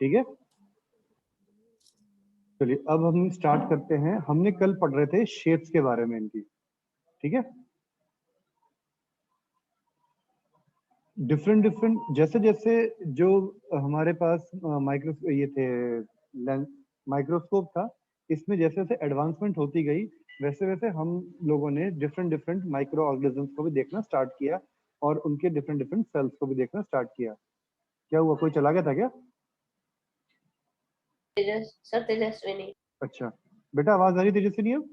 ठीक है, चलिए अब हम स्टार्ट करते हैं। हमने कल पढ़ रहे थे शेप्स के बारे में इनकी, ठीक है। डिफरेंट डिफरेंट जैसे जैसे जो हमारे पास ये थे माइक्रोस्कोप था, इसमें जैसे जैसे एडवांसमेंट होती गई वैसे वैसे हम लोगों ने डिफरेंट डिफरेंट माइक्रो ऑर्गेनिजम्स को भी देखना स्टार्ट किया और उनके डिफरेंट डिफरेंट सेल्स को भी देखना स्टार्ट किया। क्या हुआ, कोई चला गया था क्या? तेजस्विनी। अच्छा बेटा, आवाज आ रही तेजस्विनी अब?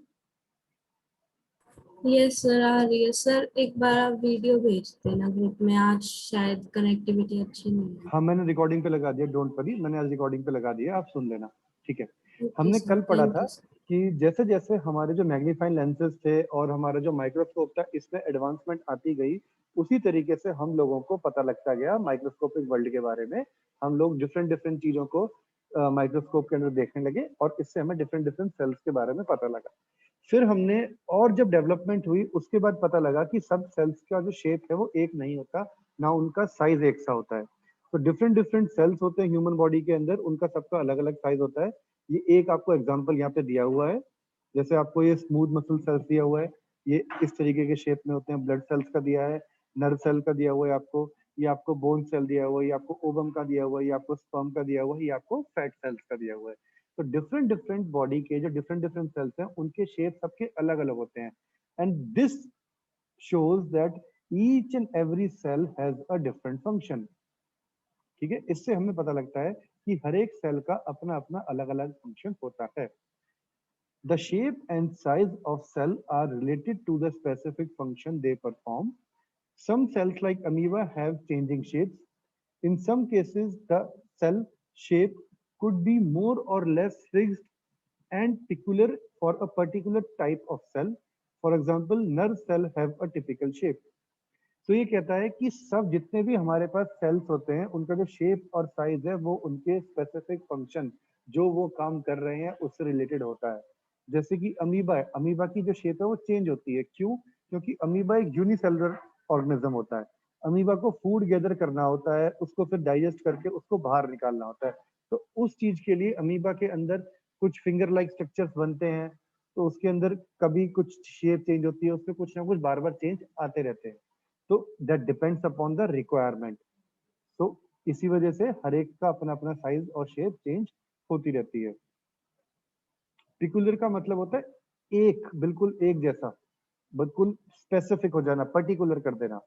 यस सर, आ रही है सर। एक बार आप वीडियो भेज देना ग्रुप में, आज शायद कनेक्टिविटी अच्छी नहीं है। हाँ मैंने रिकॉर्डिंग पे लगा दिया, डोंट वरी, मैंने आज रिकॉर्डिंग पे लगा दिया, आप सुन लेना, ठीक है। ओके हमने सर, कल पढ़ा थैंक था यू सर। कि जैसे जैसे हमारे जो मैग्नीफाइंग लेंसेज थे और हमारा जो माइक्रोस्कोप था इसमें एडवांसमेंट आती गई, उसी तरीके से हम लोगों को पता लगता गया माइक्रोस्कोपिक वर्ल्ड के बारे में। हम लोग डिफरेंट डिफरेंट चीजों को माइक्रोस्कोप के अंदर देखने लगे और इससे हमें डिफरेंट डिफरेंट सेल्स के बारे में पता लगा। फिर हमने और जब डेवलपमेंट हुई उसके बाद पता लगा कि सब सेल्स का जो शेप है वो एक नहीं होता, ना उनका साइज एक सा होता है। तो डिफरेंट डिफरेंट सेल्स होते हैं ह्यूमन बॉडी के अंदर, उनका सबका अलग अलग साइज होता है। ये एक आपको एग्जांपल यहाँ पे दिया हुआ है, जैसे आपको ये स्मूथ मसल सेल्स दिया हुआ है, ये इस तरीके के शेप में होते हैं। ब्लड सेल्स का दिया है, नर्व सेल का दिया हुआ है आपको, ये आपको बोन सेल दिया हुआ है, ये आपको ओवम का दिया हुआ है, ये आपको स्पर्म का दिया हुआ है, ये आपको फैट सेल्स का दिया हुआ है। तो डिफरेंट डिफरेंट बॉडी के जो डिफरेंट डिफरेंट सेल्स हैं उनके शेप सबके अलग अलग होते हैं। And this shows that each and every cell has a different function। ठीक है, इससे हमें पता लगता है कि हर एक सेल का अपना अपना अलग अलग फंक्शन होता है। The shape and size of cell are related to the specific function they perform. Some cells like amoeba have changing shapes. In some cases, the cell shape could be more or less fixed and peculiar for a particular type of cell. For example, nerve cell have a typical shape. तो ये कहता है कि सब जितने भी हमारे पास sales होते हैं उनका जो शेप और साइज है वो उनके स्पेसिफिक फंक्शन जो वो काम कर रहे हैं उससे रिलेटेड होता है। जैसे कि अमीबा है, अमीबा की जो शेप है वो चेंज होती है, क्यों? क्योंकि अमीबा एक यूनिसेलुलर ऑर्गेनिज्म होता है। अमीबा को फूड गैदर करना होता है, उसको फिर डाइजेस्ट करके उसको बाहर निकालना होता है। तो उस चीज के लिए अमीबा के अंदर कुछ फिंगर लाइक स्ट्रक्चर्स बनते हैं, तो उसके अंदर कभी कुछ शेप चेंज होती है, उसमें कुछ ना कुछ बार बार चेंज आते रहते हैं। तो that depends upon the requirement. तो इसी वजह से हर एक का अपना अपना साइज और शेप चेंज होती रहती है। पिकुलर का मतलब होता है एक, बिल्कुल एक जैसा, बिल्कुल स्पेसिफिक हो जाना, पर्टिकुलर कर देना,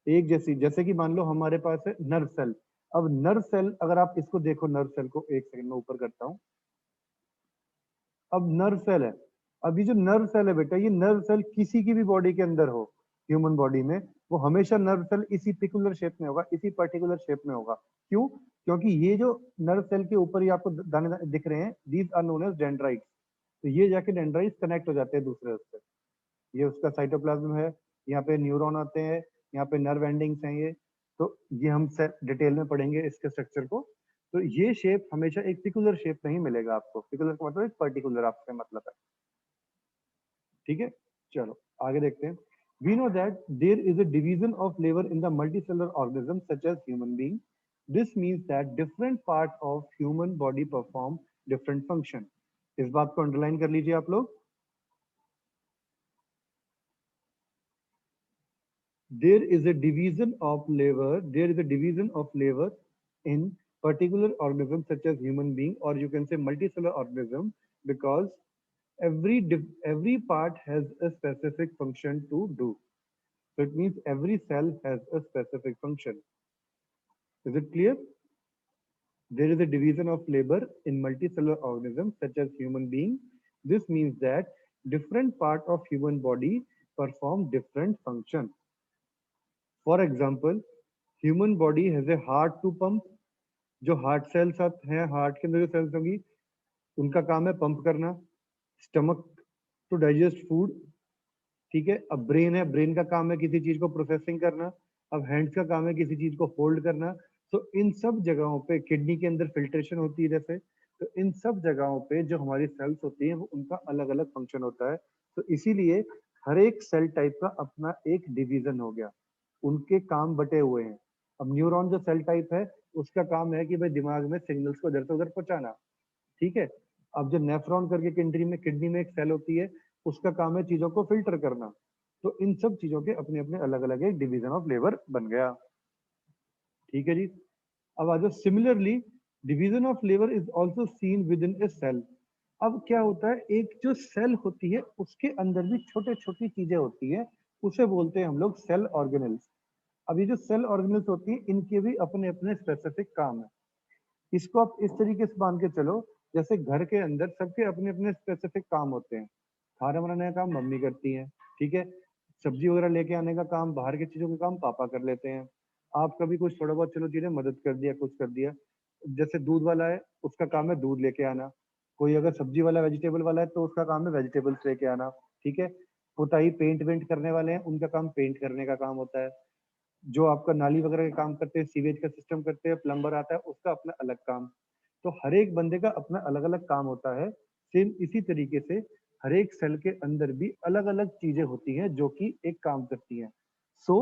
एक जैसी। जैसे कि मान लो हमारे पास है नर्व सेल। अब नर्व सेल अगर आप इसको देखो, नर्व सेल को एक सेकंड में ऊपर करता हूं। अब नर्व सेल है, अब ये जो नर्व सेल है बेटा, ये नर्व सेल किसी की भी बॉडी के अंदर हो, ह्यूमन बॉडी में, वो हमेशा नर्व सेल इसी पिकुलर शेप में होगा, इसी पर्टिकुलर शेप में होगा। क्यों? क्योंकि ये जो नर्व सेल के ऊपर ही आपको दाने दाने दिख रहे हैं, these are known as dendrites. तो ये जाके डेंड्राइट्स कनेक्ट हो जाते हैं दूसरे उससे, ये उसका साइटोप्लाज्म है, यहाँ पे न्यूरॉन आते हैं, यहाँ पे नर्व एंडिंग्स हैं ये। तो ये हम डिटेल में पढ़ेंगे इसके स्ट्रक्चर को। तो ये शेप हमेशा एक पिकुलर शेप में ही मिलेगा आपको, पिकुलर का मतलब एक पर्टिकुलर आपका मतलब है, ठीक है। चलो आगे देखते हैं। We know that there is a division of liver in the multicellular organisms such as human being. This means that different parts of human body perform different function। इस बात को अंडरलाइन कर लीजिए आप लोग। There is a division of liver, there is a division of liver in particular organisms such as human being, or you can say multicellular organism, because every part has a specific function to do। So it means every cell has a specific function। Is it clear? There is a division of labor in multicellular organisms such as human being। This means that different part of human body perform different function। For example, human body has a heart to pump। जो heart sales हैं, heart के अंदर जो sales होंगी उनका काम है pump करना। स्टमक टू डाइजेस्ट फूड, ठीक है। अब ब्रेन है, ब्रेन का काम है किसी चीज को प्रोसेसिंग करना। अब हैंड्स का काम है किसी चीज को होल्ड करना। तो इन सब जगहों पे, किडनी के अंदर फिल्ट्रेशन होती है जैसे, तो इन सब जगहों पे जो हमारी सेल्स होती हैं वो उनका अलग अलग फंक्शन होता है। तो इसीलिए हर एक सेल टाइप का अपना एक डिवीजन हो गया, उनके काम बटे हुए हैं। अब न्यूरॉन जो सेल टाइप है उसका काम है कि भाई दिमाग में सिग्नल्स को इधर से उधर पहुंचाना, ठीक है। अब जो नेफ्रॉन करके किडनी में एक सेल होती है, उसका काम है चीजों को फिल्टर करना। तो इन सब चीजों के अपने अपने अलग अलग एक डिवीजन ऑफ लेबर बन गया, ठीक है जी। अब आ जाओ, similarly division of labour is also seen within a cell. अब क्या होता है, एक जो सेल होती है उसके अंदर भी छोटे छोटी चीजें होती है, उसे बोलते हैं हम लोग सेल ऑर्गेनल्स। अब ये जो सेल ऑर्गेनल्स होती है, इनके भी अपने अपने स्पेसिफिक काम है। इसको आप इस तरीके से मान के चलो, जैसे घर के अंदर सबके अपने अपने स्पेसिफिक काम होते हैं। खाना बनाने का काम मम्मी करती है, ठीक है। सब्जी वगैरह लेके आने का काम, बाहर की चीजों का काम पापा कर लेते हैं। आप कभी कुछ थोड़ा बहुत चलो चीजें मदद कर दिया, कुछ कर दिया। जैसे दूध वाला है, उसका काम है दूध लेके आना। कोई अगर सब्जी वाला वेजिटेबल वाला है तो उसका काम है वेजिटेबल्स लेके आना, ठीक है। पुताई पेंट वेंट करने वाले हैं, उनका काम पेंट करने का काम होता है। जो आपका नाली वगैरह का काम करते हैं, सीवेज का सिस्टम करते हैं, प्लम्बर आता है, उसका अपना अलग काम। तो हर एक बंदे का अपना अलग अलग काम होता है। सेम इसी तरीके से हर एक सेल के अंदर भी अलग अलग चीजें होती हैं जो कि एक काम करती हैं। So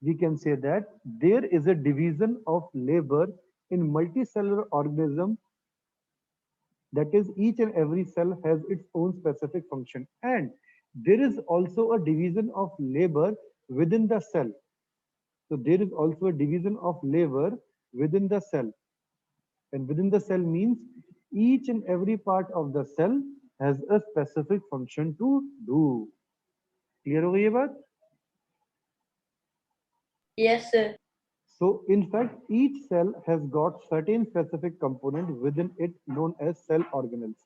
we can say that there is a division of labour in multicellular organism, that is each and every cell has its own specific function, and there is also a division of labor within the cell. So there is also a division of labor within the cell, and within the cell means each and every part of the cell has a specific function to do. Clear हो गई ये बात? Yes, sir. So in fact, each cell has got certain specific component within it known as cell organelles.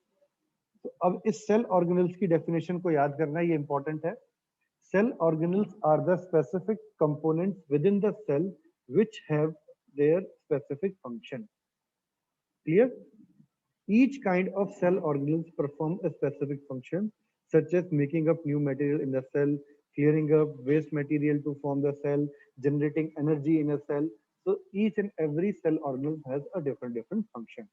तो अब इस cell organelles की definition को याद करना ये इंपॉर्टेंट है। Cell organelles are the specific components within the cell which have their specific function. Clear? Each kind of cell organelles perform a specific function, such as making up new material in the cell, clearing up waste material to form the cell, generating energy in a cell. So each and every cell organelle has a different function.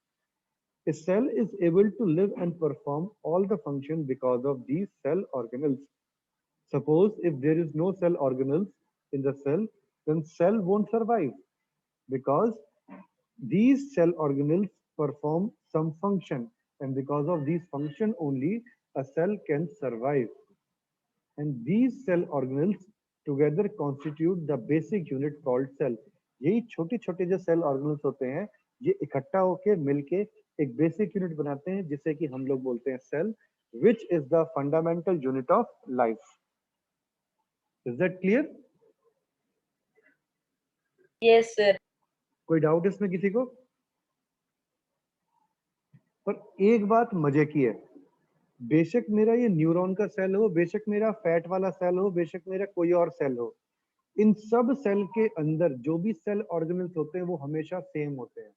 A cell is able to live and perform all the function because of these cell organelles. Suppose if there is no cell organelles in the cell, then cell won't survive, because these cell organelles perform some function, and because of these function only a cell can survive. And these cell organelles together constitute the basic unit called cell. यही छोटे छोटे जो cell organelles होते हैं, ये इकट्ठा होके मिलके एक बेसिक यूनिट बनाते हैं, जिसे कि हम लोग बोलते हैं cell, which is the fundamental unit of life. Is that clear? Yes, sir. कोई डाउट इसमें किसी को? पर एक बात मजे की है, बेशक मेरा ये न्यूरॉन का सेल हो, बेशक मेरा फैट वाला सेल हो, बेशक मेरा कोई और सेल हो, इन सब सेल के अंदर जो भी सेल ऑर्गेनल्स होते हैं वो हमेशा सेम होते हैं,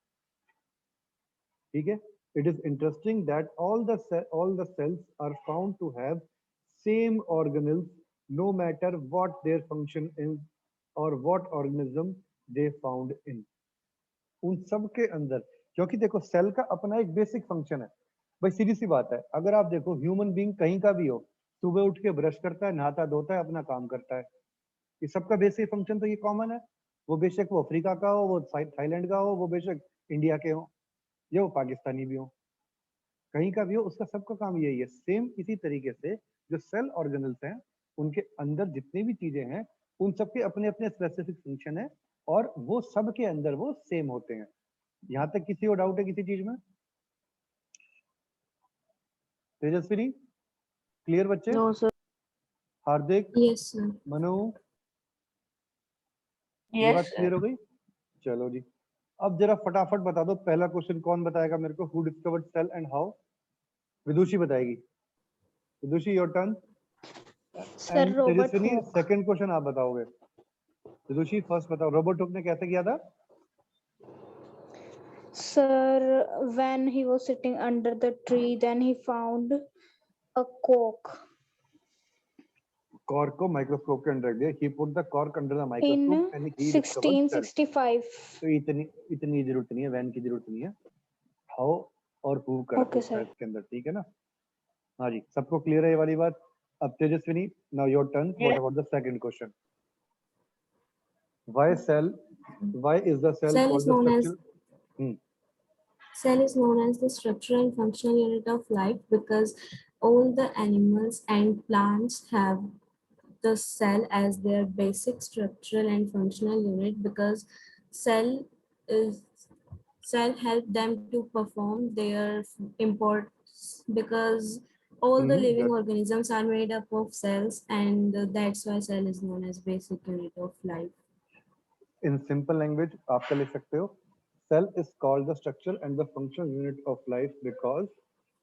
ठीक है। It is interesting that all the cells are found to have same organelles no matter what their function is or what organism they found in. उन सब के अंदर, क्योंकि देखो सेल का अपना एक बेसिक फंक्शन है। भाई सीधी सी बात है, अगर आप देखो ह्यूमन बीइंग कहीं का भी हो, सुबह उठ के ब्रश करता है, नहाता धोता है, अपना काम करता है, ये सबका बेसिक फंक्शन तो ये कॉमन है। वो बेशक वो अफ्रीका का हो, वो थाईलैंड का हो, वो बेशक इंडिया के हो, या वो पाकिस्तानी भी हो, कहीं का भी हो, उसका सबका काम यही है। सेम इसी तरीके से जो सेल ऑर्गेनल्स हैं, उनके अंदर जितनी भी चीजें हैं, उन सबके अपने अपने स्पेसिफिक फंक्शन है, और वो सब के अंदर वो सेम होते हैं। यहाँ तक किसी को डाउट है किसी चीज में? तेजस्विनी, क्लियर बच्चे? No, sir. हार्दिक, Yes, sir. मनु, ये बात Yes, क्लियर sir. हो गई? चलो जी, अब जरा फटाफट बता दो, पहला क्वेश्चन कौन बताएगा मेरे को? Who discovered cell and how? Vidushi बताएगी। Vidushi your turn. Sir and Robert Tejaswini Hooke. Second question आप बताओगे। विदुषी फर्स्ट बताओ, रॉबर्ट हुक ने कैसे किया था? Sir, when he was sitting under the tree, then he found a cork. Cork को माइक्रोस्कोप के अंदर रख दिया। he put the cork under the In microscope and he discovered cell. 1665. तो इतनी जरूरत नहीं है, वैन की जरूरत नहीं है। हाउ और हु करा Okay, पूछना है sir. इसके अंदर, ठीक है ना? हाँ जी, सबको क्लियर है ये वाली बात? अब Tejaswini, now your turn. What about the second question? Why is the cell Cell is called the known as structure? Cell is known as the structural and functional unit of life because all the animals and plants have the cell as their basic structural and functional unit because cell is cell help them to perform their importance because all the living That organisms are made up of cells and that's why cell is known as basic unit of life. in simple language आप क्या लिख सकते हो? Cell is called the structural and the functional unit of life because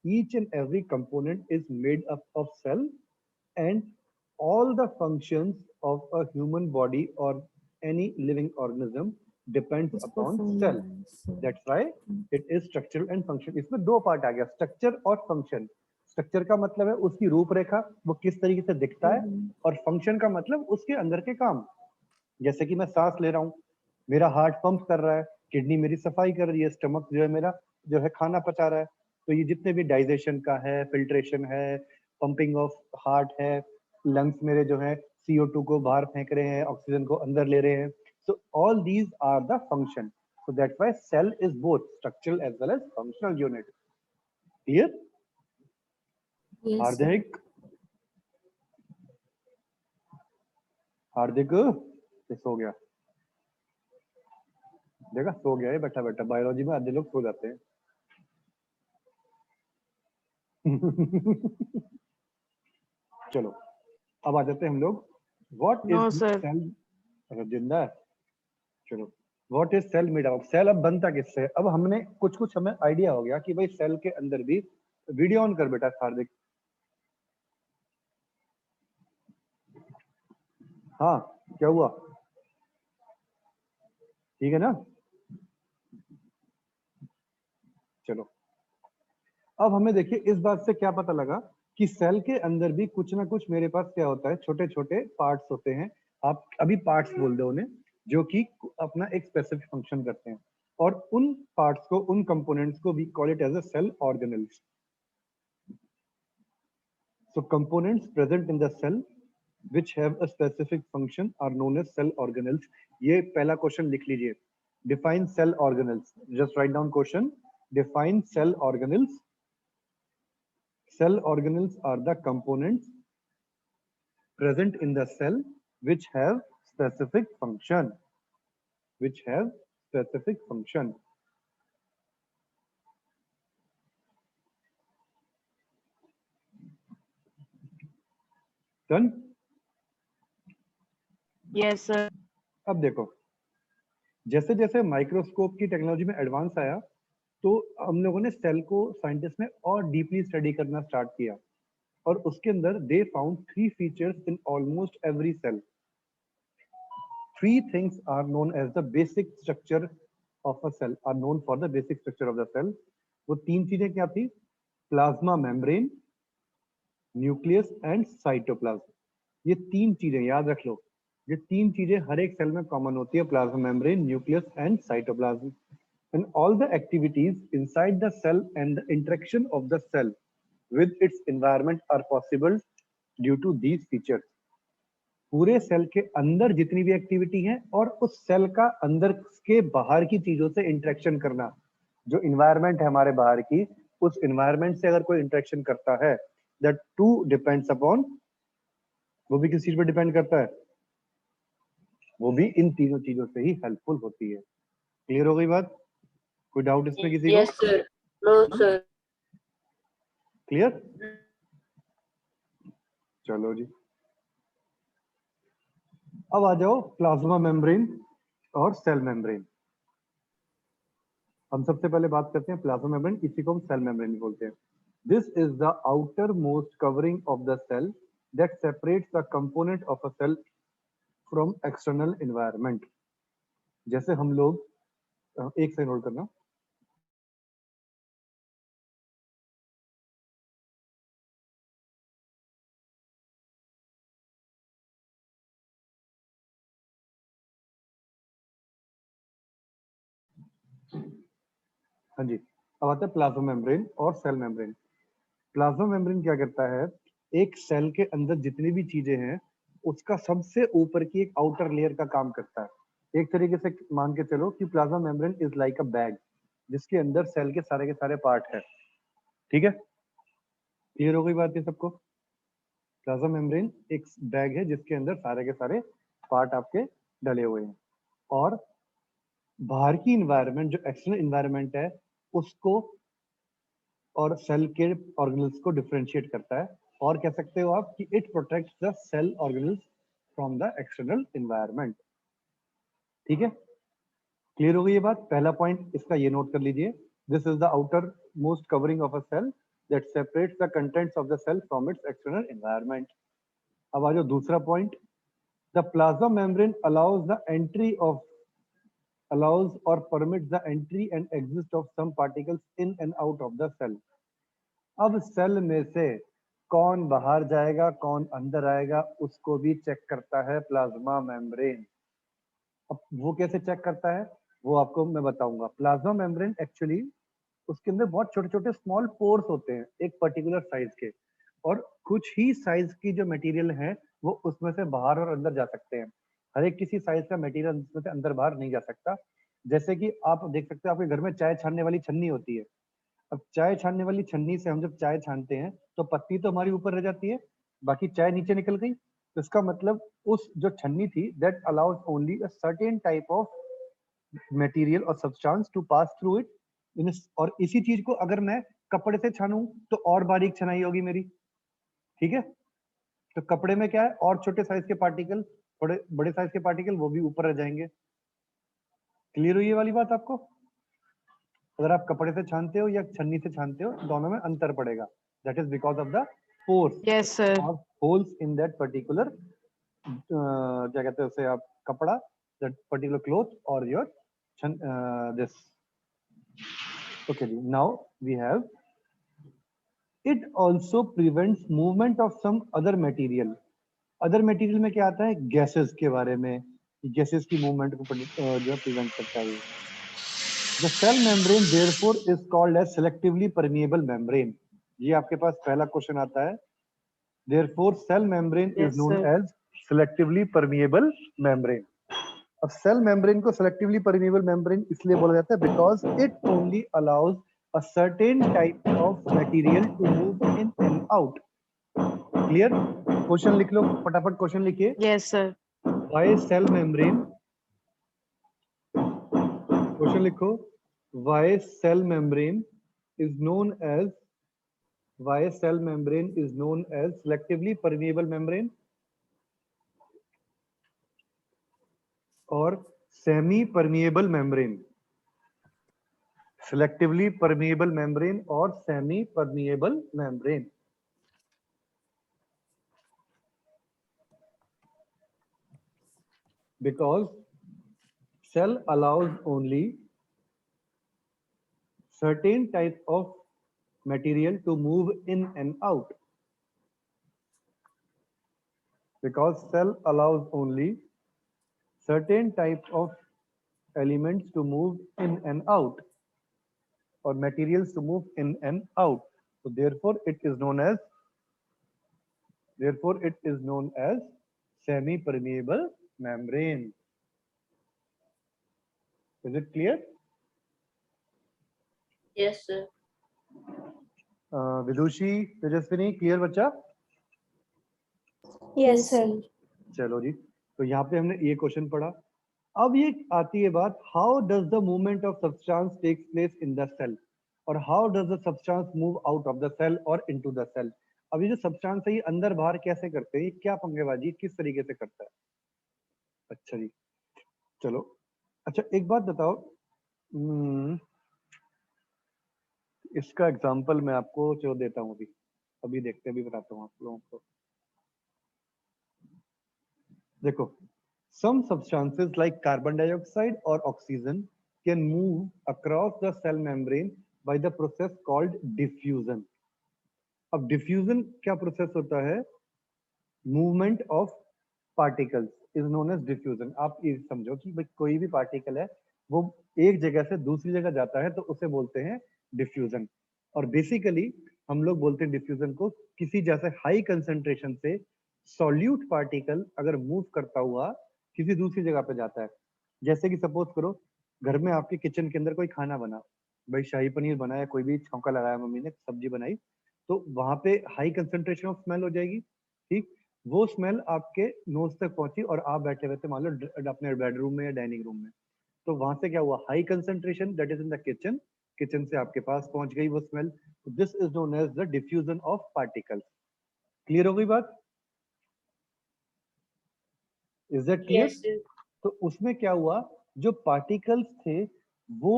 each and every component is made up of cell and all the functions of a human body or any living organism depends It's upon performed cell. by cell. That's why it is structural and function. इसमें दो part आ गया, structure और function. Structure का मतलब है उसकी रूपरेखा, वो किस तरीके से दिखता है, और फंक्शन का मतलब उसके अंदर के काम. जैसे कि मैं सांस ले रहा हूँ, मेरा हार्ट पंप कर रहा है, किडनी मेरी सफाई कर रही है, स्टमक जो है मेरा जो है खाना पचा रहा है. तो ये जितने भी डाइजेशन का है, फिल्ट्रेशन है, पंपिंग ऑफ हार्ट है, लंग्स मेरे जो है CO2 को बाहर फेंक रहे हैं, ऑक्सीजन को अंदर ले रहे हैं. So all these are the function. So that's why cell is both structural as well as functional unit. Clear? Yes, sir. हार्दिक सो गया, देखा सो गया है बैठा बैठा. बायोलॉजी में आधे लोग सो जाते हैं. चलो अब आ जाते हैं हम लोग. What is cell? अगर जिंदा है, चलो what is cell made of? Cell अब बनता किससे है? अब हमने कुछ हमें आइडिया हो गया कि भाई सेल के अंदर भी. वीडियो ऑन कर बेटा हार्दिक. हाँ क्या हुआ? ठीक है ना? चलो अब हमें देखिए इस बात से क्या पता लगा कि सेल के अंदर भी कुछ ना कुछ मेरे पास क्या होता है, छोटे छोटे पार्ट्स होते हैं. आप अभी पार्ट्स बोल दो उन्हें, जो कि अपना एक स्पेसिफिक फंक्शन करते हैं. और उन पार्ट्स को, उन कंपोनेंट्स को we call it as a cell organelles. So components present in the cell which have a specific function are known as cell organelles. ये पहला क्वेश्चन लिख लीजिए. Define cell organelles. Just write down question. Define cell organelles. Cell organelles are the components present in the cell which have specific function. Which have specific function. Done? Yes, sir. अब देखो, जैसे जैसे microscope की technology में advance आया, तो हम लोगों ने सेल को, साइंटिस्ट ने और डीपली स्टडी करना स्टार्ट किया. और उसके अंदर they found 3 features in almost every cell. 3 things are known as the basic structure of a cell, are known for the basic structure of the cell. वो 3 चीजें क्या थी? Plasma membrane, nucleus and cytoplasm. ये 3 चीजें याद रख लो. ये 3 चीजें हर एक सेल में कॉमन होती है, plasma membrane, nucleus and cytoplasm. And all the activities inside the cell and the interaction of the cell with its environment are possible due to these features. पूरे सेल के अंदर जितनी भी एक्टिविटी है और उस सेल का अंदर के बाहर की चीजों से इंटरेक्शन करना, जो इन्वायरमेंट है हमारे बाहर की, उस इन्वायरमेंट से अगर कोई इंटरेक्शन करता है, दैट टू डिपेंड्स अपॉन, वो भी किस चीज पर डिपेंड करता है? वो भी इन तीनों चीजों से ही हेल्पफुल होती है. क्लियर हो गई बात? कोई डाउट इसमें किसी को? Yes, sir. No, sir. Clear? चलो जी, अब आ जाओ प्लाज्मा मेम्ब्रेन और सेल मेम्ब्रेन. हम सबसे पहले बात करते हैं प्लाज्मा मेम्ब्रेन, इसी को हम सेल मेम्ब्रेन बोलते हैं. This is the outermost covering of the cell that separates the component of a cell from external environment. जैसे हम लोग, एक सेकंड होल्ड करना. हाँ जी, अब आता है प्लाज्मा मेम्ब्रेन और सेल मेम्ब्रेन. प्लाज्मा मेम्ब्रेन क्या करता है? एक सेल के अंदर जितनी भी चीजें हैं, उसका सबसे ऊपर की एक आउटर लेयर का काम करता है. एक तरीके से मान के चलो कि plasma membrane is like a bag. जिसके अंदर सेल के सारे पार्ट है। ठीक है, क्लियर हो गई बात ये सबको? प्लाज्मा मेम्ब्रेन एक बैग है जिसके अंदर सारे के सारे पार्ट आपके डले हुए हैं, और बाहर की इन्वायरमेंट जो एक्सटर्नल इन्वायरमेंट है उसको और सेल के ऑर्गेनल्स को डिफरेंशिएट करता है, और कह सकते हो आप कि it protects the cell organelles from the external environment. ठीक है, क्लियर हो गई ये बात? पहला पॉइंट इसका ये नोट कर लीजिए, this is the outermost covering of a cell that separates the contents of the cell from its external environment. अब आ जाओ दूसरा point, the plasma membrane allows the entry of allows or permits the entry and exit of some particles in and out of the cell। अब cell में से कौन बाहर जाएगा कौन अंदर आएगा उसको भी चेक करता है प्लाज्मा मेम्ब्रेन। अब वो कैसे चेक करता है वो आपको मैं बताऊंगा। प्लाज्मा मेम्ब्रेन एक्चुअली उसके अंदर बहुत छोटे छोटे स्मॉल पोर्स होते हैं एक पर्टिकुलर साइज के, और कुछ ही साइज की जो मटेरियल है वो उसमें से बाहर और अंदर जा सकते हैं। हर एक किसी साइज का मटेरियल उसमें से अंदर बाहर नहीं जा सकता। जैसे कि आप देख सकते हो आपके घर में चाय छानने वाली छन्नी होती है। अब चाय छानने वाली छन्नी से हम जब चाय छानते हैं तो पत्ती तो हमारी ऊपर रह जाती है, बाकी चाय नीचे निकल गई। तो इसका मतलब उस जो छन्नी थी that allows only a certain type of material और substance to pass through it. और इसी चीज को अगर मैं कपड़े से छानूं तो और बारीक छनाई होगी मेरी। ठीक है, तो कपड़े में क्या है और छोटे साइज के पार्टिकल, थोड़े बड़े साइज के पार्टिकल वो भी ऊपर रह जाएंगे। क्लियर हुई ये वाली बात आपको? अगर आप कपड़े से छानते हो या छन्नी से छानते हो दोनों में अंतर पड़ेगा, that is because of the pores Yes, sir. और होल्स इन दैट पर्टिकुलर क्या कहते हैं उसे आप, कपड़ा, दैट पर्टिकुलर क्लॉथ और योर दिस। ओके जी, now we have it also prevents movement of some other material. Other material में क्या आता है, गैसेस के बारे में, गैसेस की मूवमेंट को जो प्रिवेंट करता है। The cell membrane therefore is called as selectively permeable membrane। ये आपके पास पहला क्वेश्चन आता है। Therefore cell membrane is Yes, known sir. as selectively permeable membrane। अब सेल मेम्ब्रेन को selectively permeable membrane इसलिए बोला जाता है because it only allows a certain type of material to move in and out। Clear? Question लिख लो फटाफट, question लिखिए। Yes, sir. Why cell membrane, question लिखो, why cell membrane is known as why cell membrane is known as selectively permeable membrane or semi permeable membrane। selectively permeable membrane or semi permeable membrane। because cell allows only certain type of material to move in and out। because cell allows only certain type of elements to move in and out or materials to move in and out, so therefore it is known as semi permeable membrane। is it clear? Yes, sir. Vidushi, Tejaswini, clear बच्चा? Yes, sir. चलो जी, तो यहाँ पे हमने ये question पढ़ा। अब ये आती है बात, how does the movement of substance takes place in the cell और how does the substance move out of the cell और इनटू द सेल। अब ये जो सब्सटेंस है ये अंदर बाहर कैसे करते हैं, ये क्या पंगेबाजी किस तरीके से करता है? अच्छा जी, चलो। अच्छा एक बात बताओ, इसका एग्जांपल मैं आपको जो देता हूँ अभी देखते हैं, अभी बताता हूँ आप लोगों को। देखो, some substances like carbon dioxide or oxygen can move across the cell membrane by the process called diffusion। अब diffusion क्या प्रोसेस होता है? Movement of particles is known as diffusion. आप ये समझो कि भाई कोई भी पार्टिकल है वो एक जगह से दूसरी जगह जाता है तो उसे बोलते हैं डिफ्यूजन। और बेसिकली हम लोग बोलते हैं डिफ्यूजन को किसी जैसे हाई कंसंट्रेशन से सॉल्यूट पार्टिकल अगर मूव करता हुआ किसी दूसरी जगह पे जाता है। जैसे कि सपोज करो घर में आपके किचन के अंदर कोई खाना बना, भाई शाही पनीर बनाया, कोई भी छौंका लगाया मम्मी ने, सब्जी बनाई, तो वहां पे हाई कंसंट्रेशन ऑफ स्मेल हो जाएगी, ठीक। वो स्मेल आपके नोज तक पहुंची और आप बैठे हुए थे मान लो अपने बेडरूम में या डाइनिंग रूम में, तो वहां से क्या हुआ, high concentration that is in the kitchen, kitchen से आपके पास पहुंच गई वो smell, this is known as the diffusion of particles. Clear हो गई बात? Is that clear? Yes, sir. तो उसमें क्या हुआ, जो पार्टिकल्स थे वो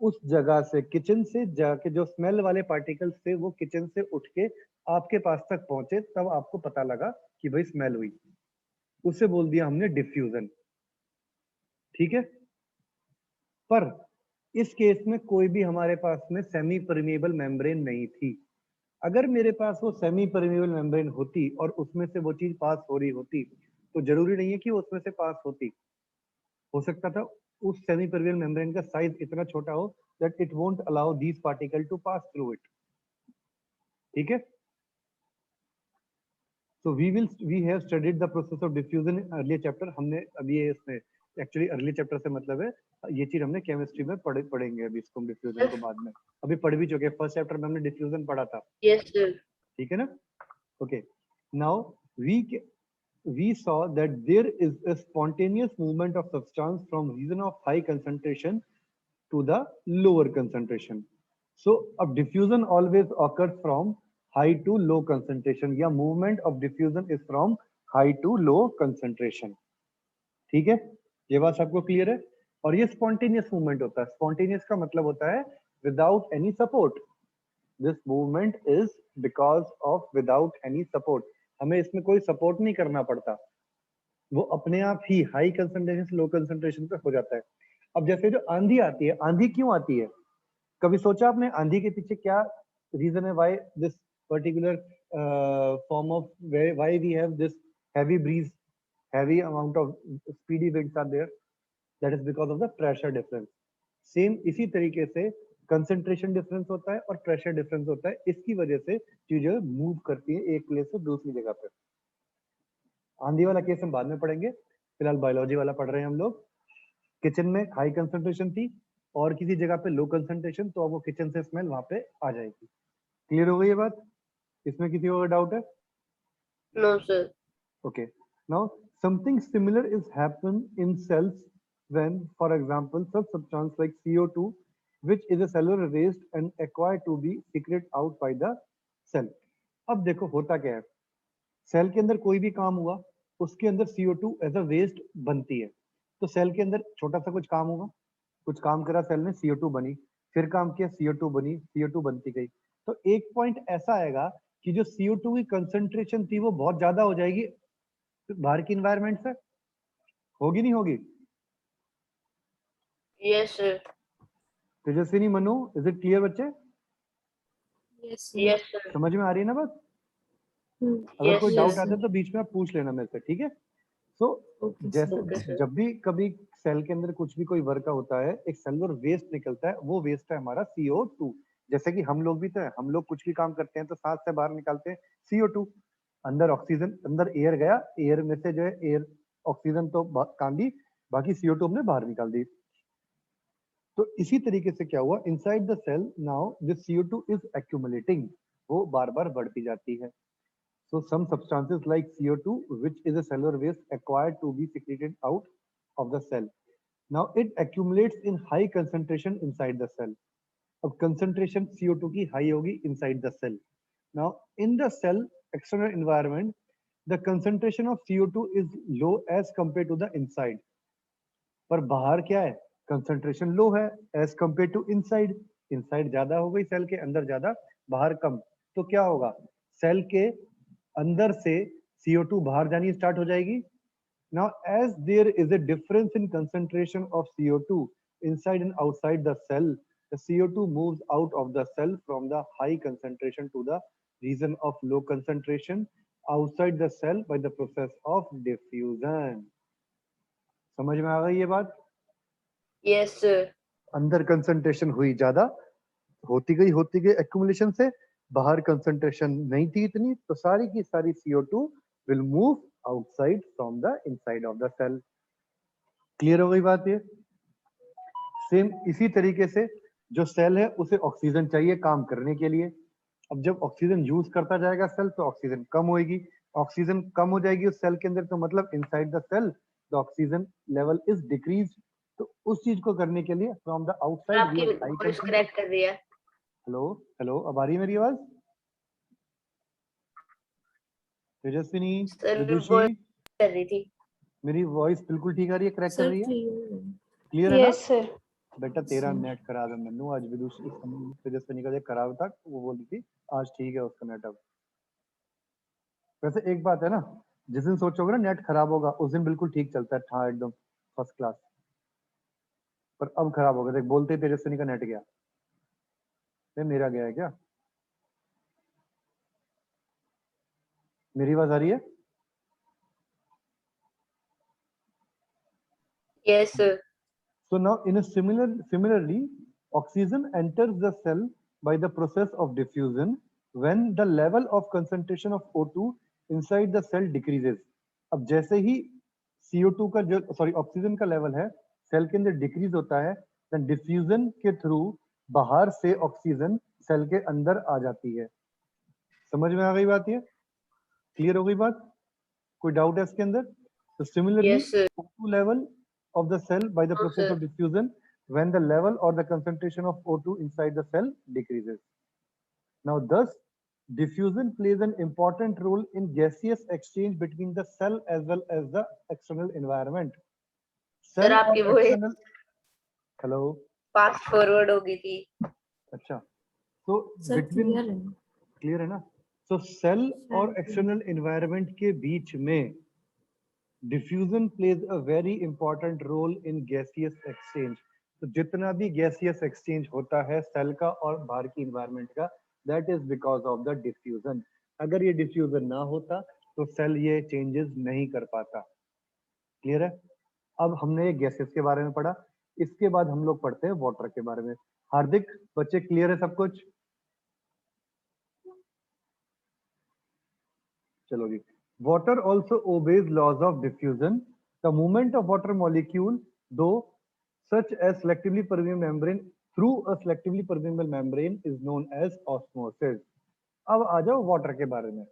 उस जगह से, किचन से जाके, जो स्मेल वाले पार्टिकल्स थे वो किचन से उठ के आपके पास तक पहुंचे, तब आपको पता लगा कि भाई स्मेल हुई, उसे बोल दिया हमने डिफ्यूजन, ठीक है। पर इस केस में कोई भी हमारे पास में सेमी परमिएबल मेम्ब्रेन नहीं थी। अगर मेरे पास वो सेमी परमिएबल मेम्ब्रेन होती और उसमें से वो चीज पास हो रही होती, तो जरूरी नहीं है कि वो उसमें से पास होती, हो सकता था उस सेमी परमिएबल मेम्ब्रेन का साइज इतना छोटा हो that it won't allow these particle to pass through it, ठीक है। So we have studied the process of diffusion in earlier chapter, हमने अभी ये इसमें एक्चुअली अर्ली चैप्टर से मतलब है ये चीज हमने केमिस्ट्री में पढ़ेंगे अभी इसको, डिफ्यूजन को बाद में, अभी पढ़ भी चुके हैं, फर्स्ट चैप्टर में हमने डिफ्यूजन पढ़ा था, Yes, sir. ठीक है ना। Okay, now we saw that there is a spontaneous movement of substance from region of high concentration to the lower concentration. So a diffusion always occurs from high to low concentration, या movement of diffusion is from high to low concentration, ठीक है। ये बात सबको clear है? और ये spontaneous movement होता है, स्पॉन्टेनियस का मतलब होता है without any support, this movement is because of without any support, हमें इसमें कोई सपोर्ट नहीं करना पड़ता, वो अपने आप ही हाई कंसंट्रेशन से लो कंसंट्रेशन पे हो जाता है। अब जैसे जो आंधी आती है, आंधी क्यों आती है, कभी सोचा आपने आंधी के पीछे क्या रीजन है, why this particular form of, why we have this heavy breeze, heavy amount of speedy winds are there, that is because of the pressure difference. Same इसी तरीके से कंसंट्रेशन डिफरेंस होता है और प्रेशर डिफरेंस होता है, इसकी वजह से चीजें मूव करती है एक प्लेस से दूसरी जगह पे। आंधी वाला केस हम बाद में पढ़ेंगे, फिलहाल बायोलॉजी वाला पढ़ रहे हैं हम लोग। किचन में हाई कंसंट्रेशन थी और किसी जगह पे लो कंसंट्रेशन, तो अब वो किचन से स्मेल वहां पे आ जाएगी। क्लियर हो गई ये बात? इसमें किसी को डाउट है? No, sir. Okay. Now, something similar is happen in cells when, for example, such substance like CO2, which is a cellular waste and acquired to be secreted out by the cell. अब देखो होता क्या है, cell के अंदर कोई भी काम हुआ, उसके अंदर CO2 एज अ वेस्ट बनती है। तो सेल के अंदर छोटा सा कुछ काम होगा, कुछ काम करा सेल ने, CO2 बनी, फिर काम किया, CO2 बनी, CO2 बनती गई। तो एक पॉइंट ऐसा आएगा कि जो CO2 की कंसंट्रेशन थी वो बहुत ज्यादा हो जाएगी बाहर की इन्वायरमेंट से, होगी नहीं होगी? Yes, sir. Tejaswini, Manu, is it clear बच्चे? Yes, sir. Yes, sir. समझ में आ रही है ना बात? Hmm. अगर Yes, कोई sir. डाउट आता है तो बीच में आप पूछ लेना मेरे से, ठीक है। सो Okay, जैसे Okay, sir. जब भी कभी सेल के अंदर कुछ भी कोई वर्क होता है, एक सेलुलर वेस्ट निकलता है, वो वेस्ट है हमारा CO2। जैसे कि हम लोग भी तो है, हम लोग कुछ भी काम करते हैं तो सांस से बाहर निकालते हैं CO2, अंदर ऑक्सीजन, अंदर एयर गया, एयर में से जो है एयर ऑक्सीजन तो काम दी, बाकी CO2 हमने बाहर निकाल दी। तो इसी तरीके से क्या हुआ, inside the cell now this CO2 is accumulating, वो बार बार बढ़ती जाती है। So some substances like CO2, which is a cellular waste acquired to be secreted out of the cell. Now it accumulates in high concentration inside the cell. अब concentration CO2 की high होगी inside the cell. Now in the cell external environment, the concentration of CO2 is low as compared to the inside. पर बाहर क्या है, concentration low है as compare to inside, inside ज्यादा हो गई सेल के अंदर, ज्यादा बाहर कम, तो क्या होगा, सेल के अंदर से CO2 बाहर जानी स्टार्ट हो जाएगी। Now as there is a difference in concentration of CO2 inside and outside the cell, the CO2 moves out of the cell from the high concentration to the region of low concentration outside the cell by the process of diffusion. समझ में आ गई ये बात? Yes, sir. अंदर concentration हुई ज्यादा, होती गई एक्यूमुलेशन से, बाहर कंसंट्रेशन नहीं थी इतनी, तो सारी की सारी CO2 will move outside from the inside of the cell. Clear हो गई बात ये? सेम इसी तरीके से जो सेल है उसे ऑक्सीजन चाहिए काम करने के लिए। अब जब ऑक्सीजन यूज करता जाएगा सेल तो ऑक्सीजन कम होएगी, ऑक्सीजन कम हो जाएगी उस सेल के अंदर, तो मतलब inside the cell the oxygen level is decrease. तो उस चीज को करने के लिए फ्रॉम द आउटसाइड वी आपकी हैव हाई वॉइस क्रैक कर रही है। हेलो हेलो, अब आ रही है मेरी आवाज? तेजस्विनी, सर विदुषी, वॉइस कर रही थी। मेरी वॉइस बिल्कुल ठीक आ रही है, क्रैक कर सर रही है? क्लियर क्लियर है ना? Yes sir. बेटा तेरा सर नेट खराब है मन्नू, आज विदुषी तेजस्विनी का जो खराब था वो बोल रही थी, आज ठीक है उसका नेट। अब वैसे एक बात है ना, जिस दिन सोचोगे ना नेट खराब होगा उस दिन बिल्कुल ठीक चलता है, हाँ एकदम फर्स्ट क्लास। पर अब खराब हो गया, देख बोलते ही तेजस्विनी का नेट गया। मेरा गया है क्या? मेरी आवाज आ रही है? Yes sir. So now in a similarly, oxygen enters the cell by the process of diffusion when the level of concentration of O2 inside the cell decreases. अब जैसे ही CO2 का जो ऑक्सीजन का लेवल है सेल के अंदर decrease होता है, then डिफ्यूजन के थ्रू बाहर से ऑक्सीजन सेल के अंदर आ जाती है। समझ में आ गई बात? ये क्लियर हो गई बात? कोई डाउट है इसके अंदर? तो similarly yes sir. O2 level of the cell by the no process sir. of diffusion when the level or the concentration of O2 inside the cell decreases. Now thus diffusion plays an important role in gaseous exchange between the cell as well as the external environment. Sir Cell आपकी और voice external hello fast forward हो गई थी। अच्छा so sir between clear है clear है ना? So cell और शायद external environment के बीच में diffusion plays a very important role in gaseous exchange. तो जितना भी गैसियस एक्सचेंज होता है सेल का और बाहर की इन्वायरमेंट का, that is because of the diffusion. अगर ये डिफ्यूजन ना होता तो सेल ये चेंजेस नहीं कर पाता। क्लियर है? अब हमने गैसेस के बारे में पढ़ा, इसके बाद हम लोग पढ़ते हैं वाटर के बारे में। हार्दिक, बच्चे क्लियर है सब कुछ? चलो जी। Water also obeys laws of diffusion. The movement of water molecule, though such as selectively permeable membrane through a selectively permeable membrane, is known as osmosis. अब आ जाओ वाटर के बारे में।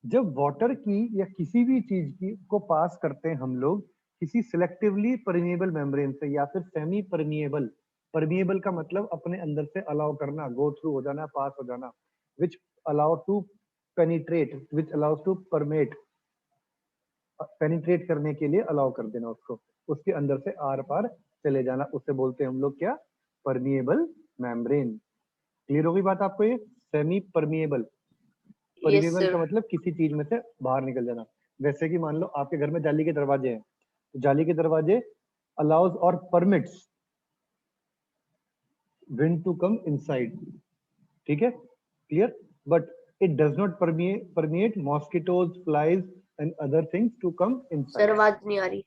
जब वाटर की या किसी भी चीज की को पास करते हैं हम लोग किसी सिलेक्टिवली परमिएबल मेम्ब्रेन से या फिर सेमी परमिएबल, परमिएबल का मतलब अपने अंदर से अलाउ करना, गो थ्रू हो जाना, पास हो जाना, which allow to penetrate, which allows to permeate, penetrate करने के लिए अलाउ कर देना उसको, उसके अंदर से आर पार चले जाना, उससे बोलते हैं हम लोग क्या? Permeable membrane. क्लियर हो गई बात आपको? ये सेमी परमिएबल, यस परमिएबल का सर। मतलब किसी चीज में से बाहर निकल जाना। वैसे कि मान लो आपके घर में जाली के दरवाजे हैं, तो जाली के दरवाजे अलाउज और permits wind to come inside, ठीक है? Clear? But it does not permeate mosquitoes, flies and other things to come sir inside. आवाज नहीं आ रही।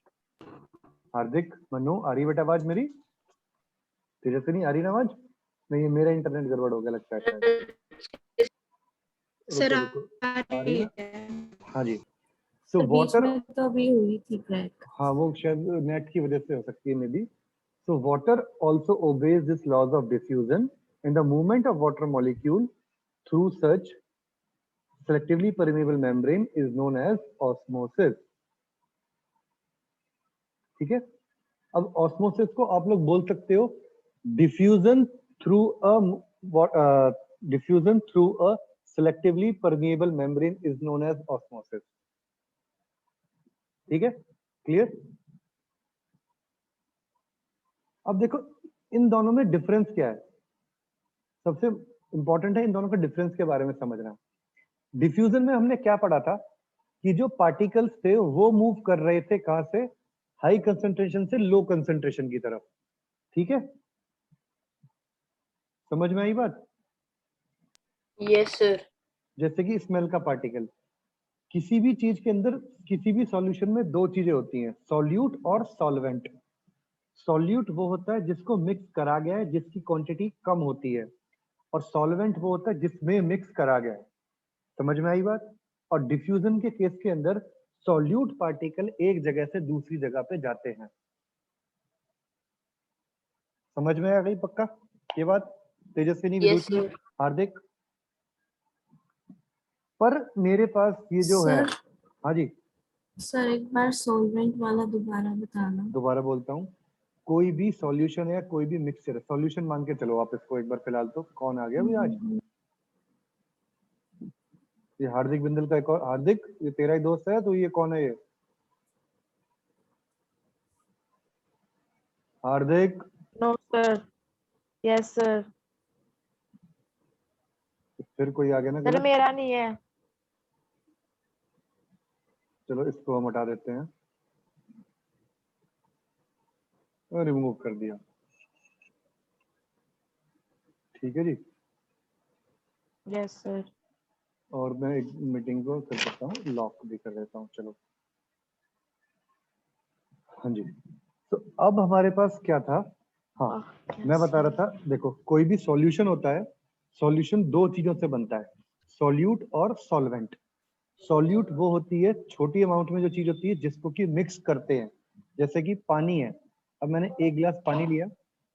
हार्दिक, मनु, आ रही बेटा आवाज मेरी? तेजस्वी नहीं आ रही ना आवाज? नहीं, मेरा इंटरनेट गड़बड़ हो गया लगता है शायद। सर रुको रुको, आ आ रही रही ना? है। हाँ जी। सो सर बीच वाटर, में तो अभी हुई थी क्रैक। हाँ वो शायद नेट की वजह से हो सकती है may be. So water also obeys this laws of diffusion, and the movement of water molecule through such selectively permeable membrane is known as osmosis. ठीक है? अब osmosis को आप लोग बोल सकते हो diffusion through a selectively permeable membrane is known as osmosis. ठीक है? क्लियर? अब देखो इन दोनों में डिफरेंस क्या है, सबसे इंपॉर्टेंट है इन दोनों का डिफरेंस के बारे में समझना। डिफ्यूजन में हमने क्या पढ़ा था कि जो पार्टिकल्स थे वो मूव कर रहे थे कहां से? हाई कंसंट्रेशन से लो कंसंट्रेशन की तरफ। ठीक है? समझ में आई बात? Yes sir. जैसे कि स्मेल का पार्टिकल, किसी भी चीज के अंदर किसी भी सॉल्यूशन में दो चीजें होती हैं, सॉल्यूट और सॉल्वेंट। सॉल्यूट वो होता है जिसको मिक्स करा गया है, जिसकी क्वांटिटी कम होती है, और सॉल्वेंट वो होता है जिसमें मिक्स करा गया है। समझ में आई बात? और डिफ्यूजन के केस के अंदर सॉल्यूट पार्टिकल एक जगह से दूसरी जगह पे जाते हैं। समझ में आ गई? पक्का? ये बात तेजस्विनी, Yes, विदुषी, sir. हार्दिक। पर मेरे पास ये जो है, सर हाँ जी सर एक बार सॉल्वेंट वाला दोबारा बताना। दोबारा बोलता हूँ, कोई भी सॉल्यूशन है, कोई भी मिक्सचर है, सॉल्यूशन मान के चलो आप इसको एक बार फिलहाल। तो कौन आ गया भाई आज? ये हार्दिक बिंदल का एक और। हार्दिक, ये तेरा ही दोस्त है, तो ये कौन है ये? हार्दिक, No, sir. Yes, sir. फिर कोई आ गया ना सर गलत। मेरा नहीं है। चलो इसको हम हटा देते हैं, रिमूव कर दिया। ठीक है जी। Yes, sir. और मैं एक मीटिंग को कर सकता हूँ, लॉक भी कर देता हूँ। चलो, हाँ जी। तो अब हमारे पास क्या था? हाँ, मैं बता रहा था, देखो कोई भी सॉल्यूशन होता है, सॉल्यूशन दो चीजों से बनता है, सॉल्यूट और सॉल्वेंट। सॉल्यूट वो होती है छोटी अमाउंट में जो चीज होती है जिसको कि मिक्स करते हैं, जैसे कि पानी है। अब मैंने एक गिलास पानी लिया,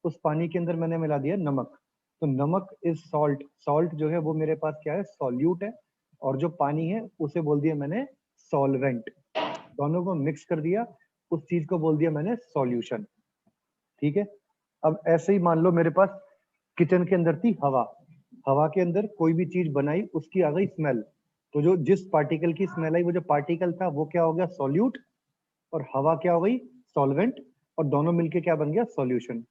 उस पानी के अंदर मैंने मिला दिया नमक, तो नमक इज सॉल्ट। सॉल्ट जो है वो मेरे पास क्या है? सॉल्यूट है। और जो पानी है उसे बोल दिया मैंने सॉल्वेंट। दोनों को मिक्स कर दिया, उस चीज को बोल दिया मैंने सॉल्यूशन। ठीक है। अब ऐसे ही मान लो मेरे पास किचन के अंदर थी हवा, हवा के अंदर कोई भी चीज बनाई, उसकी आ गई स्मेल, तो जो जिस पार्टिकल की स्मेल आई वो जो पार्टिकल था वो क्या हो गया? सॉल्यूट। और हवा क्या हो गई? सॉल्वेंट। और दोनों मिलके क्या बन गया? सॉल्यूशन।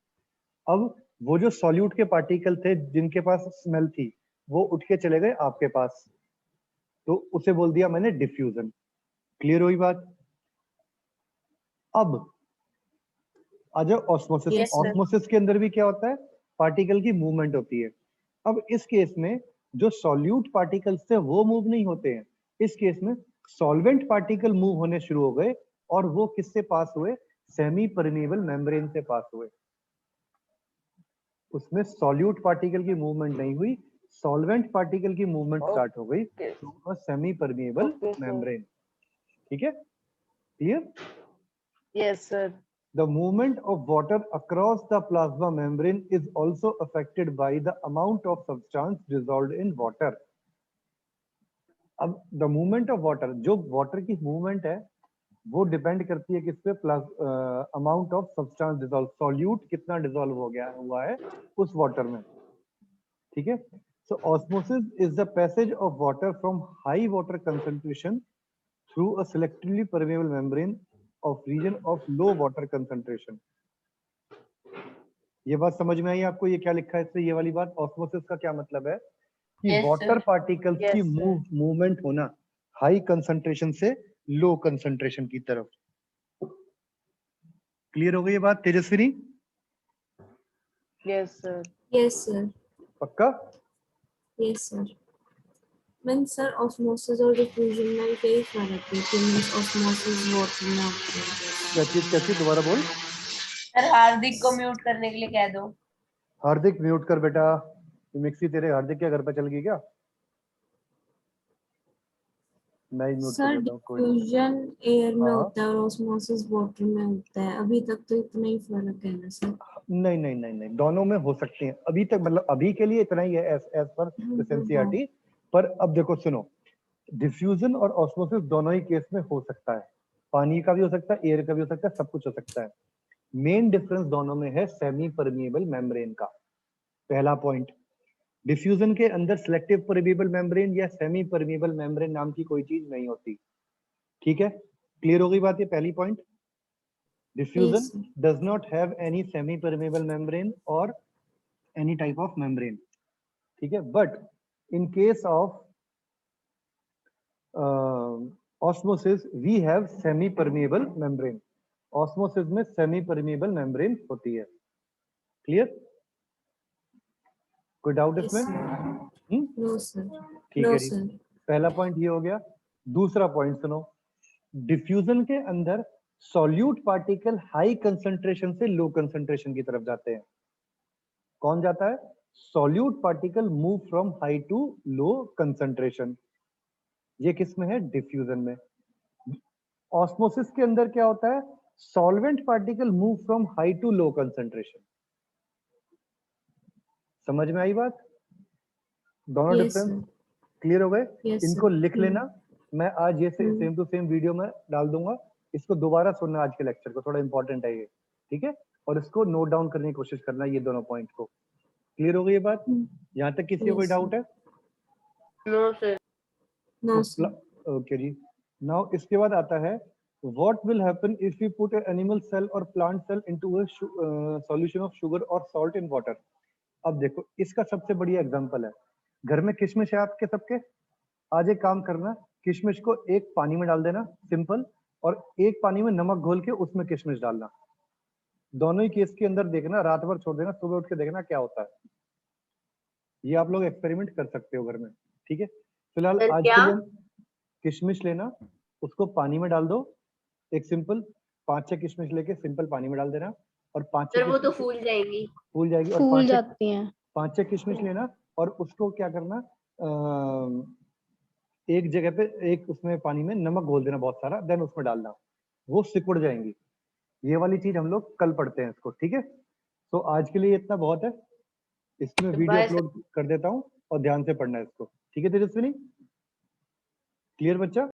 अब वो जो सॉल्यूट के पार्टिकल थे जिनके पास स्मेल थी, वो उठ के चले गए आपके पास, तो उसे बोल दिया मैंने डिफ्यूजन। क्लियर हुई बात? अब आ जाओ ऑस्मोसिस। Yes, sir. ऑस्मोसिस के अंदर भी क्या होता है? पार्टिकल की मूवमेंट होती है। अब इस केस में जो सॉल्यूट पार्टिकल्स थे वो मूव नहीं होते हैं, इस केस में सॉल्वेंट पार्टिकल मूव होने शुरू हो गए, और वो किससे पास हुए? सेमी परमिएबल मेम्ब्रेन से पास हुए। उसमें सॉल्यूट पार्टिकल की मूवमेंट नहीं हुई, सॉल्वेंट पार्टिकल की मूवमेंट स्टार्ट हो गई, तो semi permeable Okay, sir. Membrane. ठीक है, clear? Yes, sir. The movement of water across the plasma membrane is also affected by the amount of substance dissolved in water. अब the movement of water, जो water की movement है वो depend करती है किस पे? Amount of substance dissolve, solute कितना डिसॉल्व हो गया हुआ है उस वाटर में। ठीक है। So osmosis is the passage of water from high water concentration through a selectively permeable membrane of region of low water concentration. ये बात समझ में आई आपको? ये क्या लिखा है इससे, ये वाली बात? ऑस्मोसिस का क्या मतलब है? कि Yes, वाटर sir. पार्टिकल्स की Yes, sir. मूवमेंट होना हाई कंसंट्रेशन से लो कंसंट्रेशन की तरफ। क्लियर हो गई ये बात Tejaswini? Yes, sir. Yes, sir. पक्का? Yes, sir. Means sir osmosis और डिफ्यूजन में कई फर्क है कि मीन्स ऑस्मोसिस वाटर में होता है। क्या चीज दोबारा बोल। सर हार्दिक को म्यूट करने के लिए कह दो। हार्दिक म्यूट कर बेटा। मिक्सी तेरे हार्दिक के घर पे चल गई क्या? मैं ही म्यूट कर सर देता हूँ, कोई नहीं। डिफ्यूजन एयर में हाँ, होता है और ऑस्मोसिस वाटर में होता है। अभी तक तो इतना ही फर्क है ना सर? नहीं नहीं नहीं नहीं, दोनों में हो सकते हैं अभी तक, मतलब अभी के लिए इतना ही है एज पर दिस एनसीईआरटी। पर अब देखो सुनो, डिफ्यूजन और ऑस्मोसिस दोनों ही केस में हो सकता है, पानी का भी हो सकता है, एयर का भी हो सकता है, सब कुछ हो सकता है। मेन डिफरेंस दोनों में है सेमी परमिएबल मेम्ब्रेन का। पहला पॉइंट, डिफ्यूजन के अंदर सिलेक्टिव परमिएबल मेम्ब्रेन या सेमी परमिएबल मेम्ब्रेन नाम की कोई चीज नहीं होती। ठीक है, क्लियर हो गई बात? ये पहली point. Diffusion Yes, sir. does not have any semi-permeable membrane or any type of membrane. ठीक है, but in case of osmosis we have semi-permeable membrane. Osmosis में semi-permeable membrane होती है। Clear? कोई डाउट Yes, इसमें? sir. No, sir. ठीक No, है जी, sir. पहला पॉइंट ये हो गया। दूसरा पॉइंट सुनो, डिफ्यूजन के अंदर सॉल्यूट पार्टिकल हाई कंसंट्रेशन से लो कंसंट्रेशन की तरफ जाते हैं। कौन जाता है? Solute particle move from high to low concentration. ये किस में है? डिफ्यूजन में। ऑस्मोसिस के अंदर क्या होता है? Solvent particle move from high to low concentration. समझ में आई बात? दोनों Yes, डिफरेंस sir. क्लियर हो गए? Yes, sir. इनको लिख लेना, मैं आज ये हम्म। सेम टू सेम वीडियो में डाल दूंगा, इसको दोबारा सुनना आज के लेक्चर को, थोड़ा इंपॉर्टेंट है ये, ठीक है? और इसको नोट डाउन करने की कोशिश करना ये दोनों पॉइंट को। क्लियर हो गई ये बात? यहाँ तक किसी को कोई Yes, sir. डाउट है? No sir. No, sir. Okay जी। नाउ इसके बाद आता है what will happen if we put an animal cell or plant cell into a solution of sugar or salt in water? अब देखो इसका सबसे बढ़िया एग्जांपल है, घर में किशमिश है आपके सबके, आज एक काम करना, किशमिश को एक पानी में डाल देना सिंपल, और एक पानी में नमक घोल के उसमें किशमिश डालना। दोनों ही केस के अंदर देखना, रात भर छोड़ देना, सुबह उठ के देखना क्या होता है। ये आप लोग एक्सपेरिमेंट कर सकते हो घर में, ठीक है? फिलहाल सर, आज क्या? के लिए किशमिश लेना, उसको पानी में डाल दो, एक सिंपल 5-6 किशमिश लेके सिंपल पानी में डाल देना, और 5-6 सर वो तो किशमिश फूल जाएंगी। फूल जाएगी, और फूल जाती हैं। 5-6 किशमिश लेना, और उसको क्या करना, एक जगह पे एक उसमें पानी में नमक घोल देना बहुत सारा, देन उसमें डालना, वो सिकुड़ जाएंगी। ये वाली चीज हम लोग कल पढ़ते हैं इसको, ठीक है? तो आज के लिए इतना बहुत है, इसमें वीडियो बाय सर। अपलोड कर देता हूँ और ध्यान से पढ़ना है इसको, ठीक है तेजस्विनी? क्लियर बच्चा?